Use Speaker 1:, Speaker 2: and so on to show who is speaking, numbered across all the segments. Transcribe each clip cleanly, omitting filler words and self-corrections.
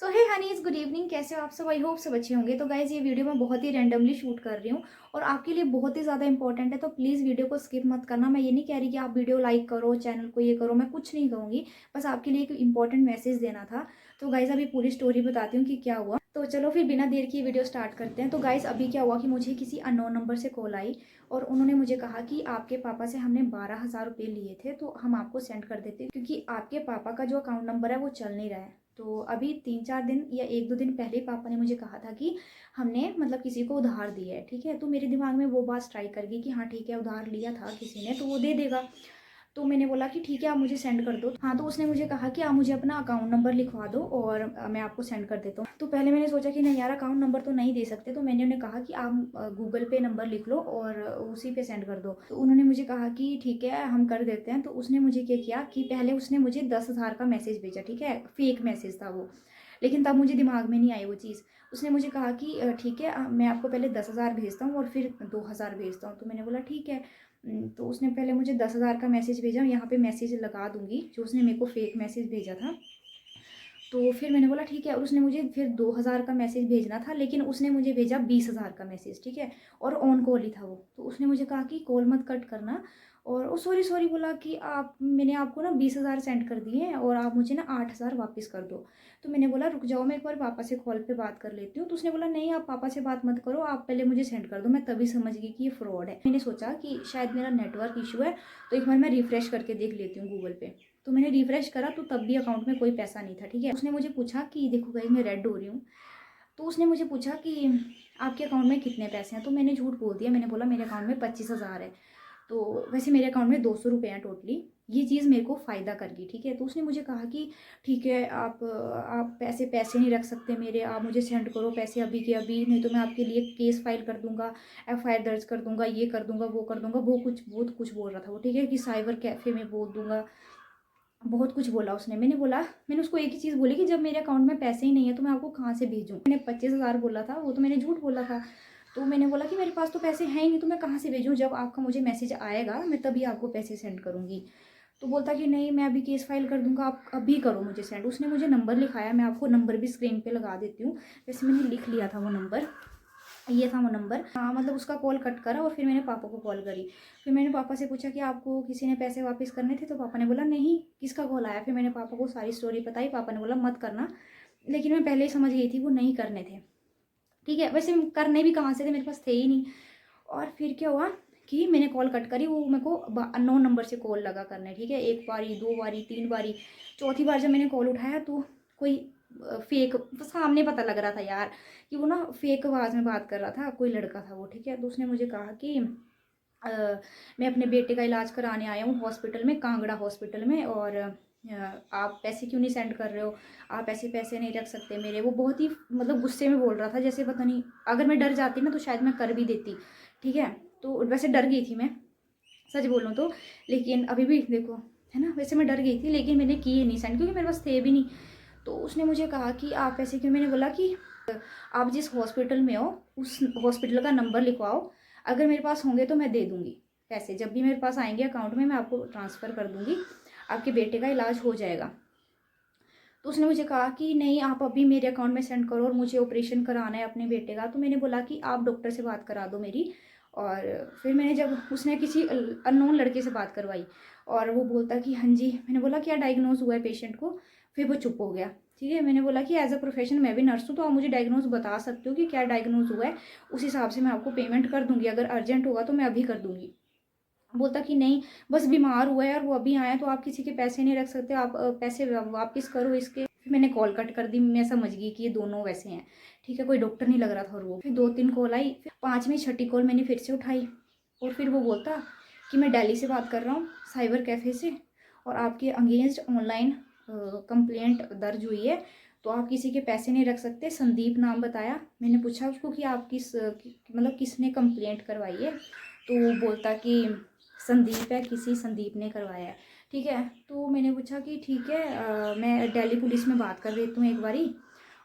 Speaker 1: सो हे honeys, good evening. कैसे हो आप सब? आई होप सब अच्छे होंगे। तो गाइज, ये वीडियो मैं बहुत ही रैंडमली शूट कर रही हूँ और आपके लिए बहुत ही ज़्यादा इंपॉर्टेंट है, तो प्लीज़ वीडियो को स्किप मत करना। मैं ये नहीं कह रही कि आप वीडियो लाइक करो, चैनल को ये करो, मैं कुछ नहीं कहूँगी, बस आपके लिए एक इंपॉर्टेंट मैसेज देना था। तो गाइज, अभी पूरी स्टोरी बताती हूँ कि क्या हुआ। तो चलो फिर बिना देर की वीडियो स्टार्ट करते हैं। तो गाइज, अभी क्या हुआ कि मुझे किसी अननोन नंबर से कॉल आई और उन्होंने मुझे कहा कि आपके पापा से हमने 12,000 रुपये लिए थे, तो हम आपको सेंड कर देते हैं, क्योंकि आपके पापा का जो अकाउंट नंबर है वो चल नहीं रहा है। तो अभी 3-4 दिन या 1-2 दिन पहले पापा ने मुझे कहा था कि हमने मतलब किसी को उधार दिया है, ठीक है। तो मेरे दिमाग में वो बात स्ट्राइक कर गई कि हाँ ठीक है, उधार लिया था किसी ने तो वो दे देगा। तो मैंने बोला कि ठीक है, आप मुझे सेंड कर दो। हाँ, तो उसने मुझे कहा कि आप मुझे अपना अकाउंट नंबर लिखवा दो और मैं आपको सेंड कर देता हूँ। तो पहले मैंने सोचा कि नहीं यार, अकाउंट नंबर तो नहीं दे सकते, तो मैंने उन्हें कहा कि आप गूगल पे नंबर लिख लो और उसी पे सेंड कर दो। तो उन्होंने मुझे कहा कि ठीक है, हम कर देते हैं। तो उसने मुझे क्या किया कि पहले उसने मुझे 10,000 का मैसेज भेजा, ठीक है, फेक मैसेज था वो। लेकिन तब मुझे दिमाग में नहीं आई वो चीज़। उसने मुझे कहा कि ठीक है, मैं आपको पहले 10,000 भेजता हूँ और फिर 2,000 भेजता हूँ। तो मैंने बोला ठीक है। तो उसने पहले मुझे 10,000 का मैसेज भेजा, यहाँ पे मैसेज लगा दूंगी जो उसने मेरे को फेक मैसेज भेजा था। तो फिर मैंने बोला ठीक है, और उसने मुझे फिर 2,000 का मैसेज भेजना था, लेकिन उसने मुझे भेजा 20,000 का मैसेज, ठीक है। और ऑन कॉल ही था वो। तो उसने मुझे कहा कि कॉल मत कट करना, और वो सॉरी सॉरी बोला कि मैंने आपको ना 20,000 सेंड कर दिए हैं और आप मुझे ना 8,000 वापस कर दो। तो मैंने बोला रुक जाओ, मैं एक बार पापा से कॉल पे बात कर लेती हूँ। तो उसने बोला नहीं, आप पापा से बात मत करो, आप पहले मुझे सेंड कर दो। मैं तभी समझ गई कि ये फ्रॉड है। मैंने सोचा कि शायद मेरा नेटवर्क इशू है, तो एक बार मैं रिफ्रेश करके देख लेती हूँ गूगल पे। तो मैंने रिफ्रेश करा तो तब भी अकाउंट में कोई पैसा नहीं था, ठीक है। उसने मुझे पूछा कि देखो गाइस, मैं रेड हो रही हूँ। तो उसने मुझे पूछा कि आपके अकाउंट में कितने पैसे हैं। तो मैंने झूठ बोल दिया, मैंने बोला मेरे अकाउंट में 25,000 है। तो वैसे मेरे अकाउंट में 200 रुपये हैं टोटली। ये चीज़ मेरे को फ़ायदा कर गई, ठीक है। तो उसने मुझे कहा कि ठीक है, आप पैसे पैसे नहीं रख सकते मेरे, आप मुझे सेंड करो पैसे अभी के अभी, नहीं तो मैं आपके लिए केस फाइल कर दूंगा, FIR दर्ज कर दूंगा, ये कर दूंगा, वो कर दूंगा, वो कुछ बहुत कुछ बोल रहा था वो, ठीक है, कि साइबर कैफ़े में बोल दूंगा। बहुत कुछ बोला उसने। मैंने उसको एक ही चीज़ बोली कि जब मेरे अकाउंट में पैसे ही नहीं है तो मैं आपको कहाँ से भेजूँ। मैंने 25,000 बोला था, वो तो मैंने झूठ बोला था। तो मैंने बोला कि मेरे पास तो पैसे हैं ही नहीं, तो मैं कहाँ से भेजूँ, जब आपका मुझे मैसेज आएगा मैं तभी आपको पैसे सेंड करूँगी। तो बोलता कि नहीं, मैं अभी केस फाइल कर दूंगा, आप अभी करो मुझे सेंड। उसने मुझे नंबर लिखाया, मैं आपको नंबर भी स्क्रीन पे लगा देती हूँ। वैसे मैंने लिख लिया था वो नंबर, ये था वो नंबर। हाँ, मतलब उसका कॉल कट करा और फिर मैंने पापा को कॉल करी। फिर मैंने पापा से पूछा कि आपको किसी ने पैसे वापस करने थे। तो पापा ने बोला नहीं, किसका कॉल आया। फिर मैंने पापा को सारी स्टोरी बताई। पापा ने बोला मत करना, लेकिन मैं पहले ही समझ गई थी वो नहीं करने थे, ठीक है। वैसे करने भी कहाँ से थे, मेरे पास थे ही नहीं। और फिर क्या हुआ कि मैंने कॉल कट करी, वो मेरे को अननोन नंबर से कॉल लगा करने, ठीक है। एक बारी, दो बारी, तीन बारी, चौथी बार जब मैंने कॉल उठाया तो कोई फेक, सामने पता लग रहा था यार कि वो ना फेक आवाज़ में बात कर रहा था, कोई लड़का था वो, ठीक है। तो उसने मुझे कहा कि मैं अपने बेटे का इलाज कराने आया हूँ हॉस्पिटल में, कांगड़ा हॉस्पिटल में, और आप पैसे क्यों नहीं सेंड कर रहे हो, आप ऐसे पैसे नहीं रख सकते मेरे। वो बहुत ही मतलब गुस्से में बोल रहा था, जैसे पता नहीं, अगर मैं डर जाती ना तो शायद मैं कर भी देती, ठीक है। तो वैसे डर गई थी मैं, सच बोलूँ तो। लेकिन अभी भी देखो, है ना, वैसे मैं डर गई थी, लेकिन मैंने किए नहीं सेंड, क्योंकि मेरे पास थे भी नहीं। तो उसने मुझे कहा कि आप ऐसे क्यों। मैंने बोला कि आप जिस हॉस्पिटल में हो उस हॉस्पिटल का नंबर लिखवाओ, अगर मेरे पास होंगे तो मैं दे दूँगी पैसे, जब भी मेरे पास आएंगे अकाउंट में मैं आपको ट्रांसफ़र कर दूँगी, आपके बेटे का इलाज हो जाएगा। तो उसने मुझे कहा कि नहीं, आप अभी मेरे अकाउंट में सेंड करो और मुझे ऑपरेशन कराना है अपने बेटे का। तो मैंने बोला कि आप डॉक्टर से बात करा दो मेरी। और फिर मैंने, जब उसने किसी अननोन लड़के से बात करवाई और वो बोलता कि हाँ जी, मैंने बोला क्या डायग्नोज हुआ है पेशेंट को। फिर वो चुप हो गया, ठीक है। मैंने बोला कि एज अ प्रोफेशन मैं भी नर्स हूँ, तो आप मुझे डायग्नोज बता सकते हो कि क्या डायग्नोज हुआ है, उस हिसाब से मैं आपको पेमेंट कर दूंगी, अगर अर्जेंट होगा तो मैं अभी कर दूंगी। बोलता कि नहीं, बस बीमार हुआ है और वो अभी आया, तो आप किसी के पैसे नहीं रख सकते, आप पैसे वापस करो इसके। फिर मैंने कॉल कट कर दी, मैं समझ गई कि ये दोनों वैसे हैं, ठीक है, कोई डॉक्टर नहीं लग रहा था। और वो फिर 2-3 कॉल आई, फिर 5वीं 6ठी कॉल मैंने फिर से उठाई और फिर वो बोलता कि मैं दिल्ली से बात कर रहा हूँ, साइबर कैफ़े से, और आपके अगेंस्ट ऑनलाइन कंप्लेंट दर्ज हुई है, तो आप किसी के पैसे नहीं रख सकते। संदीप नाम बताया। मैंने पूछा उसको कि आप मतलब किसने कंप्लेंट करवाई है। तो वो बोलता कि संदीप है, किसी संदीप ने करवाया है, ठीक है। तो मैंने पूछा कि ठीक है, मैं दिल्ली पुलिस में बात कर देती हूँ एक बारी।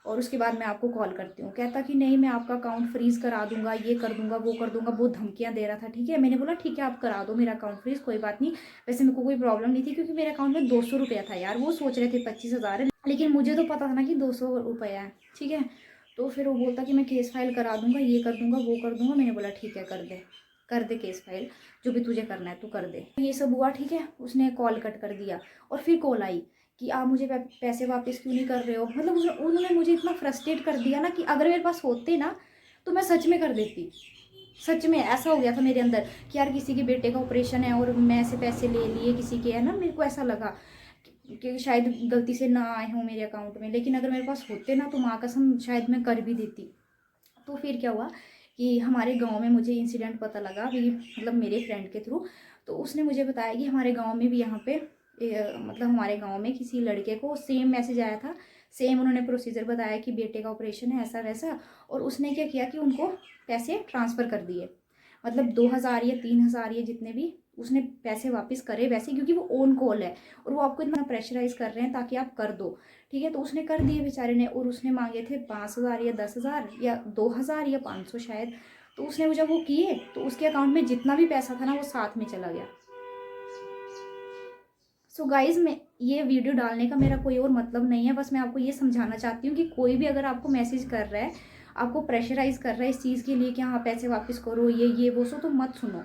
Speaker 1: और उसके बाद मैं आपको कॉल करती हूँ। कहता कि नहीं, मैं आपका अकाउंट फ्रीज़ करा दूंगा, ये कर दूंगा, वो कर दूंगा, बहुत धमकियाँ दे रहा था। ठीक है, मैंने बोला ठीक है आप करा दो मेरा अकाउंट फ्रीज़, कोई बात नहीं। वैसे मेरे को कोई प्रॉब्लम नहीं थी क्योंकि मेरे अकाउंट में 200 रुपया था यार। वो सोच रहे थे 25,000 है, लेकिन मुझे तो पता था ना कि 200 रुपया है। ठीक है, तो फिर वो बोलता कि मैं केस फाइल करा दूंगा, ये कर दूंगा, वो कर दूंगा। मैंने बोला ठीक है कर दे केस फाइल, जो भी तुझे करना है तू कर दे। ये सब हुआ। ठीक है, उसने कॉल कट कर दिया और फिर कॉल आई कि आप मुझे पैसे वापस क्यों नहीं कर रहे हो। मतलब उन्होंने मुझे इतना फ्रस्ट्रेट कर दिया ना कि अगर मेरे पास होते ना तो मैं सच में कर देती। सच में ऐसा हो गया था मेरे अंदर कि यार किसी के बेटे का ऑपरेशन है और मैं ऐसे पैसे ले लिए किसी के, है ना। मेरे को ऐसा लगा कि शायद गलती से ना आए हों मेरे अकाउंट में, लेकिन अगर मेरे पास होते ना तो माँ कसम शायद मैं कर भी देती। तो फिर क्या हुआ कि हमारे गांव में मुझे इंसिडेंट पता लगा भी, मतलब मेरे फ्रेंड के थ्रू। तो उसने मुझे बताया कि हमारे गांव में भी यहाँ पे मतलब हमारे गांव में किसी लड़के को सेम मैसेज आया था। सेम उन्होंने प्रोसीजर बताया कि बेटे का ऑपरेशन है ऐसा वैसा, और उसने क्या किया कि उनको पैसे ट्रांसफ़र कर दिए। मतलब 2,000 या 3,000 या जितने भी उसने पैसे वापस करे वैसे, क्योंकि वो ऑन कॉल है और वो आपको इतना प्रेशराइज कर रहे हैं ताकि आप कर दो। ठीक है, तो उसने कर दिए बेचारे ने, और उसने मांगे थे 5,000 या 10,000 या 2,000 या 500 शायद। तो उसने जब वो किए तो उसके अकाउंट में जितना भी पैसा था ना वो साथ में चला गया। सो गाइज, मैं ये वीडियो डालने का मेरा कोई और मतलब नहीं है, बस मैं आपको ये समझाना चाहती हूँ कि कोई भी अगर आपको मैसेज कर रहा है, आपको प्रेशराइज कर रहा है इस चीज़ के लिए कि हाँ पैसे वापस करो, ये वो सो, तो मत सुनो।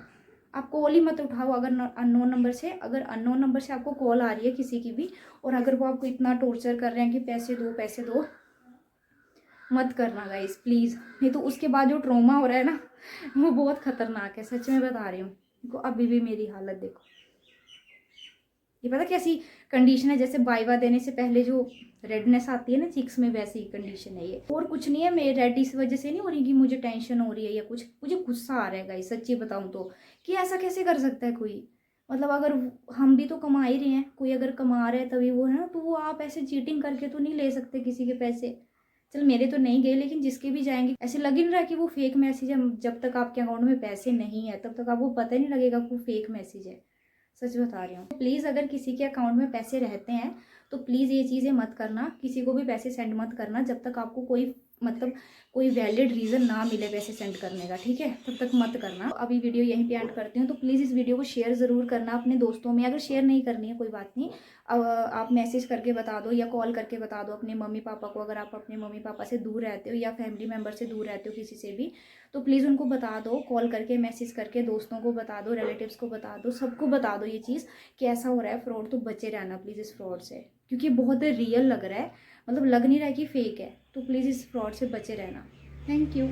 Speaker 1: आप कॉल ही मत उठाओ अगर अननोन नंबर से। अगर अननोन नंबर से आपको कॉल आ रही है किसी की भी, और अगर वो आपको इतना टॉर्चर कर रहे हैं कि पैसे दो, मत करना गाइज प्लीज़। नहीं तो उसके बाद जो ट्रॉमा हो रहा है ना वो बहुत खतरनाक है, सच में बता रही हूँ। देखो अभी भी मेरी हालत देखो, ये पता कैसी कंडीशन है, जैसे वाइवा देने से पहले जो रेडनेस आती है ना चिक्स में, वैसी कंडीशन है ये। और कुछ नहीं है, मेरी रेड इस वजह से नहीं हो रही कि मुझे टेंशन हो रही है या कुछ, मुझे गुस्सा आ रहा है गाइस सच्ची बताऊं तो, कि ऐसा कैसे कर सकता है कोई। मतलब अगर हम भी तो कमा ही रहे हैं, कोई अगर कमा रहे हैं तभी वो है ना, तो वो आप ऐसे चीटिंग करके तो नहीं ले सकते किसी के पैसे। चल मेरे तो नहीं गए, लेकिन जिसके भी जाएंगे ऐसे लग ही नहीं रहा कि वो फेक मैसेज है। जब तक आपके अकाउंट में पैसे नहीं है तब तक आपको पता ही नहीं लगेगा कि वो फेक मैसेज है। सच बता रही हूँ। प्लीज़ अगर किसी के अकाउंट में पैसे रहते हैं तो प्लीज़ ये चीज़ें मत करना, किसी को भी पैसे सेंड मत करना जब तक आपको कोई मतलब कोई वैलिड रीज़न ना मिले पैसे सेंड करने का। ठीक है, तब तक मत करना। तो अभी वीडियो यहीं पे एंड करती हूँ, तो प्लीज़ इस वीडियो को शेयर ज़रूर करना अपने दोस्तों में। अगर शेयर नहीं करनी है कोई बात नहीं, आप मैसेज करके बता दो या कॉल करके बता दो अपने मम्मी पापा को। अगर आप अपने मम्मी पापा से दूर रहते हो या फैमिली मेम्बर से दूर रहते हो किसी से भी, तो प्लीज़ उनको बता दो, कॉल करके मैसेज करके दोस्तों को बता दो, रिलेटिव्स को बता दो, सबको बता दो ये चीज़ कि ऐसा हो रहा है फ्रॉड। तो बचे रहना प्लीज़ इस फ्रॉड से, क्योंकि बहुत रियल लग रहा है, मतलब लग नहीं रहा है कि फेक है। तो प्लीज़ इस फ्रॉड से बचे रहना। Thank you.